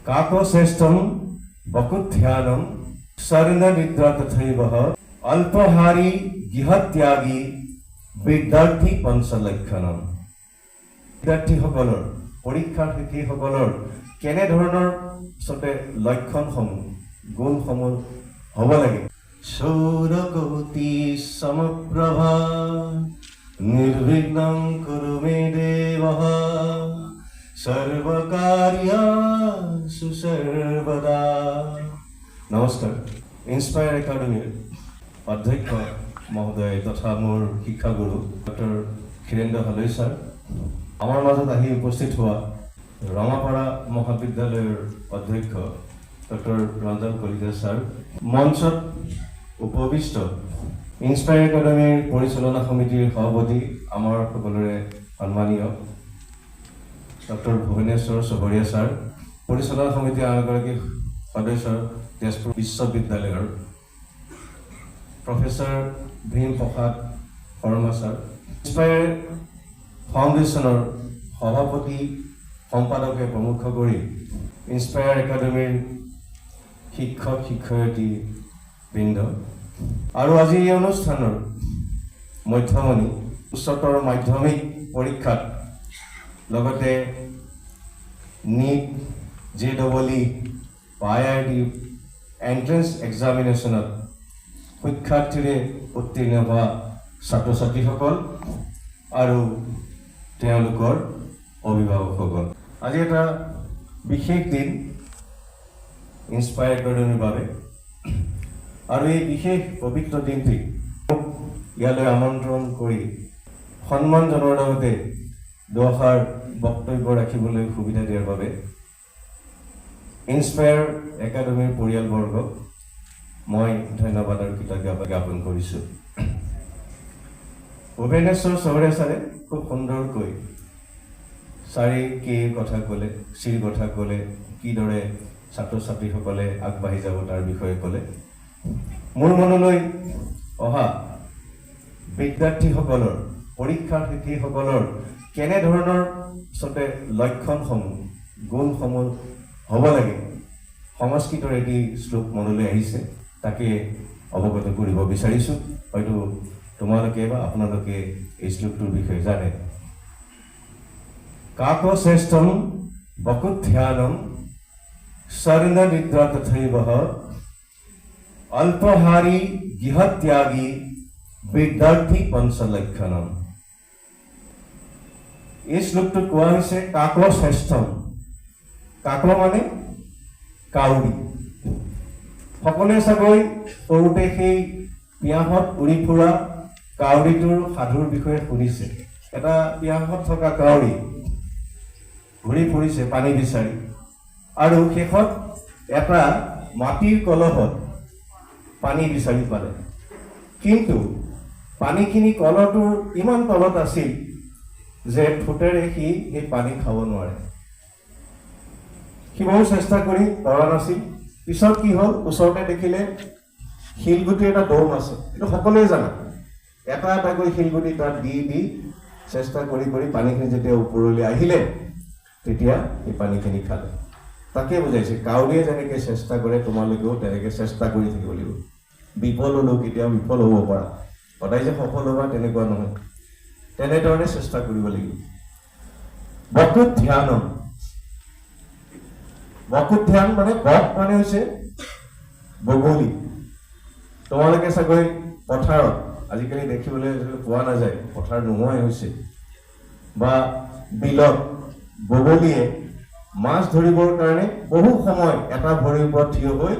काकश्रेष्ठं वकुध्यानं शरणनिद्रा तथैव अल्पहारी गृहत्यागी विद्यार्थी पंचलक्षणम। विद्यार्थीসকলৰ পৰীক্ষাৰ শিক্ষকসকলৰ কেনে ধৰণৰ সতে লক্ষণসমূহ গুণসমূহ হ'ব লাগে। সৌৰকোটি সমপ্ৰভা নিৰ্বিঘ্নং কুৰু মে দেৱঃ সৰ্বকাৰ্যেষু সৰ্বদা। নমস্কাৰ। ইনস্পায়াৰ একাডেমীৰ অধ্যক্ষ মহোদয় তথা মোৰ শিক্ষাগুৰু ডক্টৰ ক্ষীৰেন্দ্ৰ হালৈ ছাৰ, আমাৰ মাজত আহি উপস্থিত হোৱা ৰঙাপাৰা মহাবিদ্যালয়ৰ অধ্যক্ষ ডক্টৰ ৰঞ্জন কলিতা ছাৰ, মঞ্চত উপবিষ্ট ইনস্পায়াৰ একাডেমীৰ পৰিচালনা সমিতিৰ সভাপতি আমাৰ সকলোৰে সন্মানীয় ডক্টৰ ভুৱনেশ্বৰ চহৰীয়া ছাৰ, পৰিচালনা সমিতিৰ আন এগৰাকী সদস্য তেজপুৰ বিশ্ববিদ্যালয়ৰ প্ৰফেচৰ ভীম প্ৰসাদ শৰ্মা ছাৰ, ইনস্পায়াৰ ফাউণ্ডেশ্যনৰ সভাপতি সম্পাদকে প্ৰমুখ কৰি ইনস্পায়াৰ একাডেমীৰ শিক্ষক শিক্ষয়িত্ৰী বৃন্দ আৰু আজি এই অনুষ্ঠানৰ মধ্যমণি উচ্চতৰ মাধ্যমিক পৰীক্ষাত লগতে নীট JEE IIT এন্ট্ৰেন্স এক্সামিনেশ্যনত শিক্ষাৰ্থীৰে উত্তীৰ্ণ হোৱা ছাত্ৰ ছাত্ৰীসকল আৰু তেওঁলোকৰ অভিভাৱকসকল, আজি এটা বিশেষ দিন ইনস্পায়াৰ একাডেমীৰ বাবে। আৰু এই বিশেষ পবিত্ৰ দিনটি ইয়ালৈ আমন্ত্ৰণ কৰি সন্মান জনোৱাৰ লগতে দুআষাৰ বক্তব্য ৰাখিবলৈ সুবিধা দিয়াৰ বাবে ইনস্পায়াৰ একাডেমীৰ পৰিয়ালবৰ্গক মই ধন্যবাদ আৰু কৃতজ্ঞতা জ্ঞাপন কৰিছোঁ। ভুৱনেশ্বৰ চহৰীয়া ছাৰে খুব সুন্দৰকৈ চাৰিৰ কথা ক'লে, চিৰ কথা ক'লে, কিদৰে ছাত্ৰ ছাত্ৰীসকলে আগবাঢ়ি যাব তাৰ বিষয়ে ক'লে। মোৰ মনলৈ অহা বিদ্যাৰ্থীসকলৰ পৰীক্ষাৰ শিক্ষকসকলৰ কেনেধৰণৰ আচলতে লক্ষণসমূহ গুণসমূহ হ'ব লাগে, সংস্কৃতৰ এটি শ্লোক মনলৈ আহিছে, তাকে অৱগত কৰিব বিচাৰিছোঁ। হয়তো তোমালোকে বা আপোনালোকে এই শ্লোকটোৰ বিষয়ে জানে। কাকশ্ৰেষ্ঠম বকুধ্যানম শৰণনিদ্ৰা তথৈব অল্পহাৰী গৃহত্যাগী বিদ্যাৰ্থী পঞ্চলক্ষণম। এই শ্লোকটোত কোৱা হৈছে কাকশ্ৰেষ্ঠম। কাক মানে কাউৰী। সকলোৱে চাগৈ সৰুতে সেই পিয়াহত উৰি ফুৰা কাউৰীটোৰ সাধুৰ বিষয়ে শুনিছে। এটা পিয়াহত থকা কাউৰী ঘূৰি ফুৰিছে পানী বিচাৰি, আৰু শেষত এটা মাটিৰ কলহত পানী বিচাৰি পালে। কিন্তু পানীখিনি কলহটোৰ ইমান তলত আছিল যে ঠোঁটেৰে সি সেই পানী খাব নোৱাৰে। সি বহু চেষ্টা কৰি পৰা নাছিল। পিছত কি হ'ল, ওচৰতে দেখিলে শিলগুটিৰ এটা দম আছে। এইটো সকলোৱে জানে। এটা এটাকৈ শিলগুটি তাত দি দি চেষ্টা কৰি কৰি পানীখিনি যেতিয়া ওপৰলৈ আহিলে তেতিয়া এই পানীখিনি খালে। তাকে বুজাইছে, কাউৰীয়ে যেনেকৈ চেষ্টা কৰে তোমালোকেও তেনেকৈ চেষ্টা কৰি থাকিব লাগিব। বিফল হ'লেও কেতিয়াও বিফল হ'ব পাৰা, সদায় যে সফল হ'বা তেনেকুৱা নহয়। তেনেধৰণে চেষ্টা কৰিব লাগিব। বকুধ্যানম। বকুধ্যান মানে বক মানে হৈছে বগলী। তোমালোকে চাগৈ পথাৰত আজিকালি দেখিবলৈ পোৱা নাযায়, পথাৰ নোহোৱাই হৈছে, বা বিলত বগলীয়ে মাছ ধৰিবৰ কাৰণে বহু সময় এটা ভৰিৰ ওপৰত থিয় হৈ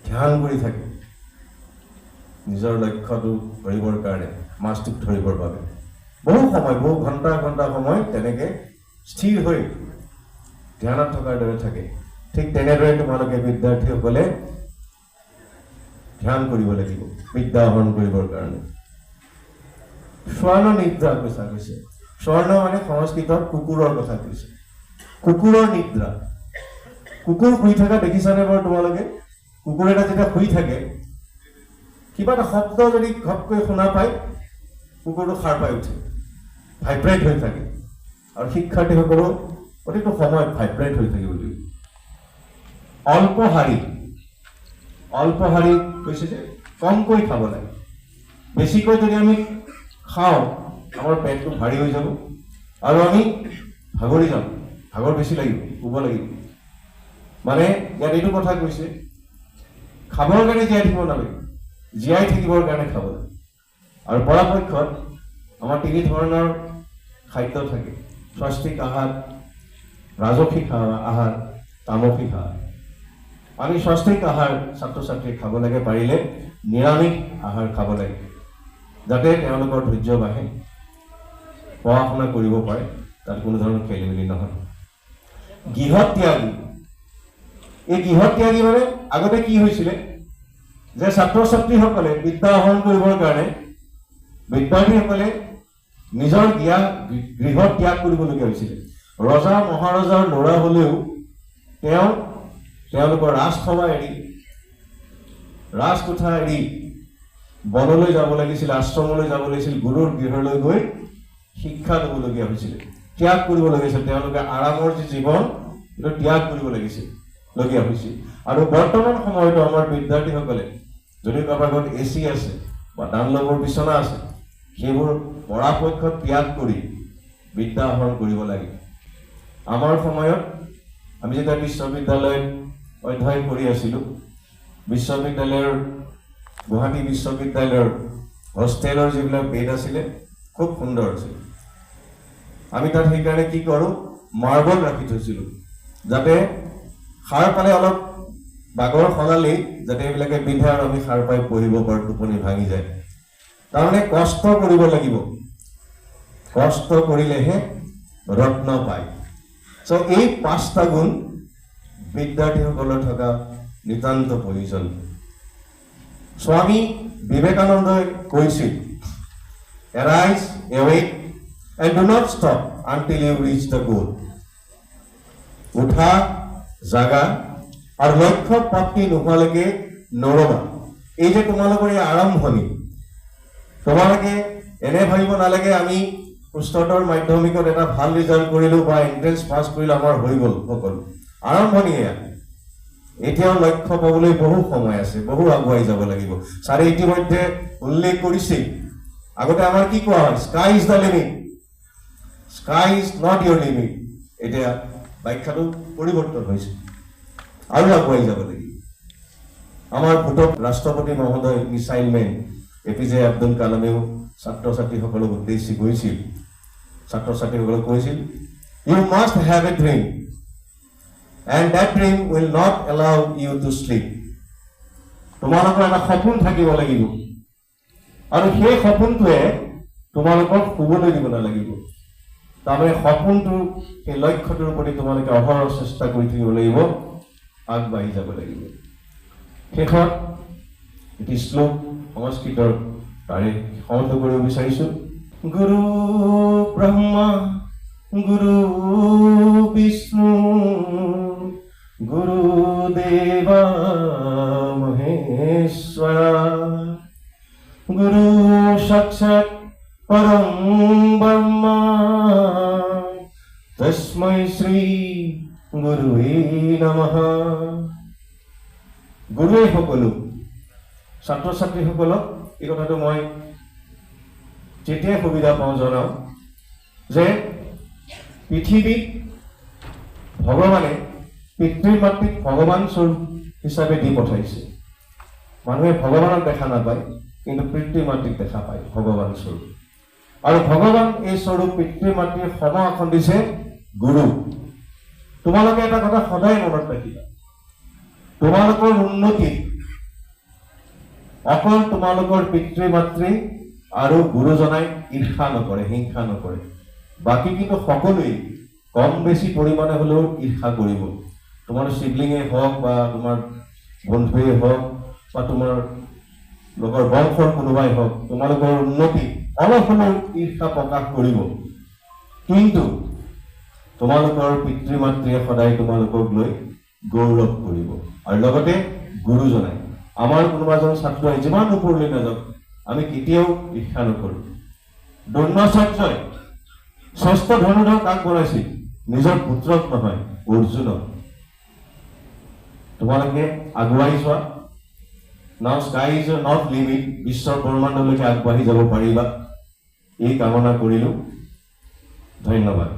ধ্যান কৰি থাকে, নিজৰ লক্ষ্যটো ধৰিবৰ কাৰণে, মাছটোক ধৰিবৰ বাবে বহু সময়, বহু ঘণ্টা ঘণ্টা সময় তেনেকৈ স্থিৰ হৈ ধ্যানত থকাৰ দৰে থাকে। ঠিক তেনেদৰে তোমালোকে বিদ্যাৰ্থীসকলে ধ্যান কৰিব লাগিব বিদ্যা আহৰণ কৰিবৰ কাৰণে। স্বৰ্ণ নিদ্ৰা কৈছা কৈছে। স্বৰ্ণ মানে সংস্কৃতত কুকুৰৰ কথা কৈছে। কুকুৰৰ নিদ্ৰা। কুকুৰ শুই থকা দেখিছানে বাৰু তোমালোকে? কুকুৰ এটা যেতিয়া শুই থাকে, কিবা এটা শব্দ যদি ঘপকৈ শুনা পায়, কুকুৰটো সাৰ পাই উঠে, ভাইব্ৰেট হৈ থাকে। আৰু শিক্ষাৰ্থীসকলেও প্ৰতিটো সময়ত ভাইব্ৰেট হৈ থাকিব লাগিব। অল্পহাৰী কৈছে যে কমকৈ খাব লাগে। বেছিকৈ যদি আমি খাওঁ আমাৰ পেটটো ভাৰী হৈ যাব আৰু আমি ভাগৰি যাম, ভাগৰ বেছি লাগিব, শুব লাগিব। মানে ইয়াত এইটো কথা কৈছে খাবৰ কাৰণে জীয়াই থাকিব নালাগে, জীয়াই থাকিবৰ কাৰণে খাব লাগে। আৰু পৰাপক্ষত আমাৰ 3 ধৰণৰ খাদ্য থাকে: স্বাস্থিক আহাৰ, ৰাজসিক আহাৰ, তামসিক আহাৰ। আমি স্বাস্থিক আহাৰ ছাত্ৰ ছাত্ৰীক খাব লাগে, পাৰিলে নিৰামিষ আহাৰ খাব লাগে, যাতে তেওঁলোকৰ ধৈৰ্য বাঢ়ে, পঢ়া শুনা কৰিব পাৰে, তাত কোনো ধৰণৰ খেলি মেলি নহয়। গৃহত্যাগী, এই গৃহত্যাগী মানে আগতে কি হৈছিলে যে ছাত্ৰ ছাত্ৰীসকলে বিদ্যা আহৰণ কৰিবৰ কাৰণে বিদ্যাৰ্থীসকলে নিজৰ গৃহ ত্যাগ কৰিবলগীয়া হৈছিলে। ৰজা মহাৰজাৰ ল'ৰা হ'লেও তেওঁলোকৰ ৰাজসভা এৰি, ৰাজকোঠা এৰি বনলৈ যাব লাগিছিল, আশ্ৰমলৈ যাব লাগিছিল, গুৰুৰ গৃহলৈ গৈ শিক্ষা ল'বলগীয়া হৈছিলে, ত্যাগ কৰিব লাগিছিল। তেওঁলোকে আৰামৰ যি জীৱন সেইটো ত্যাগ কৰিব লগীয়া হৈছিল। আৰু বৰ্তমান সময়তো আমাৰ বিদ্যাৰ্থীসকলে যদি কাৰোবাৰ ঘৰত AC আছে বা ডানলবৰ বিচনা আছে, সেইবোৰ পৰাপক্ষত ত্যাগ কৰি বিদ্যা আহৰণ কৰিব লাগে। আমাৰ সময়ত আমি যেতিয়া বিশ্ববিদ্যালয়ত অধ্যয়ন কৰি আছিলোঁ, গুৱাহাটী বিশ্ববিদ্যালয়ৰ হোষ্টেলৰ যিবিলাক বেড আছিলে খুব সুন্দৰ আছিল। আমি তাত সেইকাৰণে কি কৰোঁ, মাৰ্বল ৰাখি থৈছিলোঁ, যাতে সাৰ পালে অলপ বাগৰ সলালেই যাতে এইবিলাকে বিন্ধে আৰু আমি সাৰ পাই পঢ়িব পাৰোঁ, টোপনি ভাঙি যায়। তাৰমানে কষ্ট কৰিব লাগিব, কষ্ট কৰিলেহে ৰত্ন পায়। চ' এই 5টা গুণ বিদ্যাৰ্থীসকলৰ থকা নিতান্ত প্ৰয়োজন। স্বামী বিবেকানন্দই কৈছিল, arise, awake, and do not stop until you reach the goal. উঠা, জাগা আৰু লক্ষ্য প্ৰাপ্তি নোহোৱালৈকে নৰবা। এই যে তোমালোকৰ এই আৰম্ভণি, তোমালোকে এনে ভাবিব নালাগে আমি উচ্চতৰ মাধ্যমিকত এটা ভাল ৰিজাল্ট কৰিলোঁ বা এন্ট্ৰেন্স পাছ কৰিলোঁ, আমাৰ হৈ গ'ল সকলো। আৰম্ভণি এয়া। এতিয়াও লক্ষ্য পাবলৈ বহু সময় আছে, বহু আগুৱাই যাব লাগিব। ছাৰে ইতিমধ্যে উল্লেখ কৰিছিল, আগতে আমাৰ কি কোৱা হয়, sky is the limit, sky is not your limit. এতিয়া ব্যাখ্যাটো পৰিৱৰ্তন হৈছে, আৰু আগুৱাই যাব লাগিব। আমাৰ ভূতক ৰাষ্ট্ৰপতি মহোদয় মিছাইল মেন APJ আব্দুল কালামেও ছাত্ৰ ছাত্ৰীসকলক উদ্দেশ্যি কৈছিল, ছাত্ৰ ছাত্ৰীসকলক কৈছিল, you must have a dream and that dream will not allow you to sleep. তোমালোকৰ এটা সপোন থাকিব লাগিব আৰু সেই সপোনটোৱে তোমালোকক শুবলৈ দিব নালাগিব। তাৰমানে সপোনটো, সেই লক্ষ্যটোৰ প্ৰতি তোমালোকে অহৰহ চেষ্টা কৰি থাকিব লাগিব, আগবাঢ়ি যাব লাগিব। শেষত এটি শ্লোক সংস্কৃতৰ তাৰে সমাপ্ত কৰিব বিচাৰিছোঁ। গুৰু ব্ৰহ্মা গুৰু বিষ্ণু গুৰুদেৱা মহেশ্বৰা গুৰু সাক্ষাৎ পৰম ব্ৰহ্মা তস্मै শ্ৰী গুৰুৱে নমঃ। গুৰুৱে সকলো। ছাত্ৰ ছাত্ৰীসকলক এই কথাটো মই যেতিয়াই সুবিধা পাওঁ জনাওঁ যে পৃথিৱীত ভগৱানে পিতৃ মাতৃক ভগৱান স্বৰূপ হিচাপে দি পঠাইছে। মানুহে ভগৱানক দেখা নাপায়, কিন্তু পিতৃ মাতৃক দেখা পায় ভগৱান স্বৰূপ। আৰু ভগৱান এই স্বৰূপ পিতৃ মাতৃৰ সম আসন দিছে গুৰু। তোমালোকে এটা কথা সদায় মনত ৰাখিবা, তোমালোকৰ উন্নতিত অকল তোমালোকৰ পিতৃ মাতৃ আৰু গুৰুজনাই ঈৰ্ষা নকৰে, হিংসা নকৰে। বাকী কিন্তু সকলোৱেই কম বেছি পৰিমাণে হ'লেও ঈৰ্ষা কৰিব। তোমাৰ চিবলিঙেই হওক বা তোমাৰ বন্ধুৱেই হওক বা তোমাৰ লগৰ বংশৰ কোনোবাই হওক, তোমালোকৰ উন্নতি অলপ হ'লেও ঈৰ্ষা প্ৰকাশ কৰিব। কিন্তু তোমালোকৰ পিতৃ মাতৃয়ে সদায় তোমালোকক লৈ গৌৰৱ কৰিব। আৰু লগতে গুৰুজনাই, আমাৰ কোনোবা এজন ছাত্ৰই যিমান ওপৰলৈ নাযাওক, আমি কেতিয়াও ঈৰ্ষা নকৰোঁ। দ্ৰোণাচাৰ্যই 6ষ্ঠ ধনুধৰ কাক বনাইছিল? নিজৰ পুত্ৰক নহয়, অৰ্জুনক। তোমালোকে আগুৱাই যোৱা নাও স্কাই ইজ নট লিমিট বিশ্বৰ ব্ৰহ্মাণ্ডলৈকে আগবাঢ়ি যাব পাৰিবা এই কামনা কৰিলোঁ ধন্যবাদ